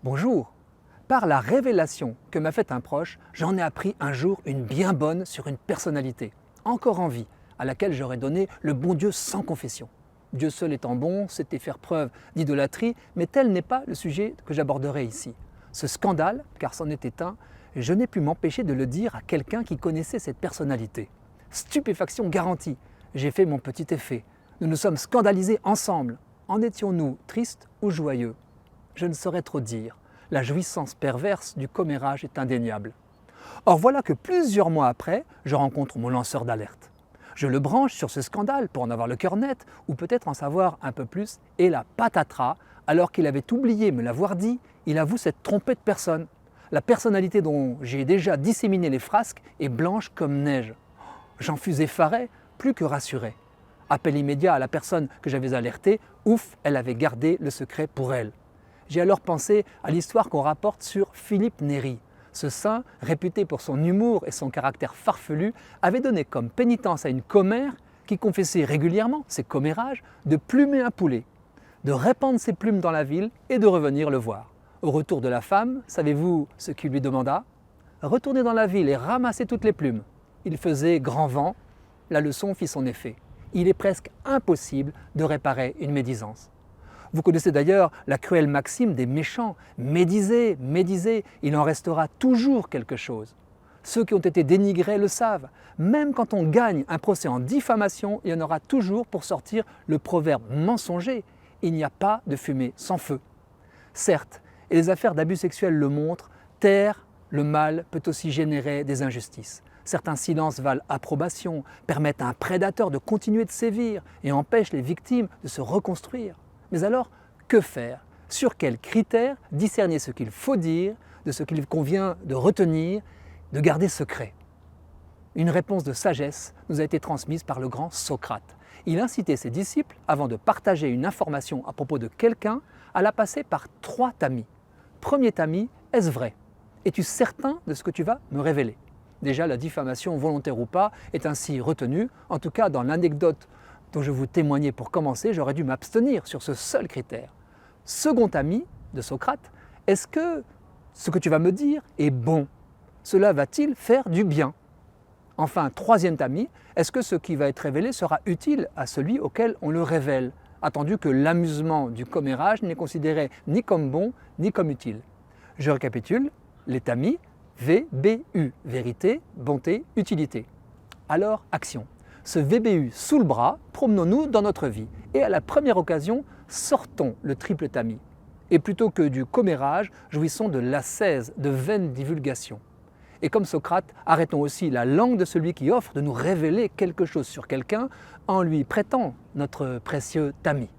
Bonjour. Par la révélation que m'a faite un proche, j'en ai appris un jour une bien bonne sur une personnalité, encore en vie, à laquelle j'aurais donné le bon Dieu sans confession. Dieu seul étant bon, c'était faire preuve d'idolâtrie, mais tel n'est pas le sujet que j'aborderai ici. Ce scandale, car c'en était un, je n'ai pu m'empêcher de le dire à quelqu'un qui connaissait cette personnalité. Stupéfaction garantie, j'ai fait mon petit effet. Nous nous sommes scandalisés ensemble. En étions-nous tristes ou joyeux? Je ne saurais trop dire. La jouissance perverse du commérage est indéniable. Or voilà que plusieurs mois après, je rencontre mon lanceur d'alerte. Je le branche sur ce scandale pour en avoir le cœur net, ou peut-être en savoir un peu plus, et la patatras, alors qu'il avait oublié me l'avoir dit, il avoue s'être trompé de personne. La personnalité dont j'ai déjà disséminé les frasques est blanche comme neige. J'en fus effaré, plus que rassuré. Appel immédiat à la personne que j'avais alertée, ouf, elle avait gardé le secret pour elle. J'ai alors pensé à l'histoire qu'on rapporte sur Philippe Néri. Ce saint, réputé pour son humour et son caractère farfelu, avait donné comme pénitence à une commère qui confessait régulièrement ses commérages de plumer un poulet, de répandre ses plumes dans la ville et de revenir le voir. Au retour de la femme, savez-vous ce qu'il lui demanda? Retourner dans la ville et ramasser toutes les plumes. Il faisait grand vent, la leçon fit son effet. Il est presque impossible de réparer une médisance. Vous connaissez d'ailleurs la cruelle maxime des méchants, médisez, médisez, il en restera toujours quelque chose. Ceux qui ont été dénigrés le savent, même quand on gagne un procès en diffamation, il y en aura toujours pour sortir le proverbe mensonger, il n'y a pas de fumée sans feu. Certes, et les affaires d'abus sexuels le montrent, taire le mal peut aussi générer des injustices. Certains silences valent approbation, permettent à un prédateur de continuer de sévir et empêchent les victimes de se reconstruire. Mais alors, que faire? Sur quels critères discerner ce qu'il faut dire, de ce qu'il convient de retenir, de garder secret? Une réponse de sagesse nous a été transmise par le grand Socrate. Il incitait ses disciples, avant de partager une information à propos de quelqu'un, à la passer par 3 tamis. Premier tami, est-ce vrai? Es-tu certain de ce que tu vas me révéler? Déjà, la diffamation, volontaire ou pas, est ainsi retenue, en tout cas dans l'anecdote dont je vous témoignais pour commencer, j'aurais dû m'abstenir sur ce seul critère. Second ami de Socrate, est-ce que ce que tu vas me dire est bon? Cela va-t-il faire du bien? Enfin, troisième ami, est-ce que ce qui va être révélé sera utile à celui auquel on le révèle, attendu que l'amusement du commérage n'est considéré ni comme bon ni comme utile? Je récapitule, les tamis, VBU, vérité, bonté, utilité. Alors, action. Ce VBU sous le bras, promenons-nous dans notre vie et à la première occasion, sortons le triple tamis. Et plutôt que du commérage, jouissons de l'ascèse, de vaine divulgation. Et comme Socrate, arrêtons aussi la langue de celui qui offre de nous révéler quelque chose sur quelqu'un en lui prêtant notre précieux tamis.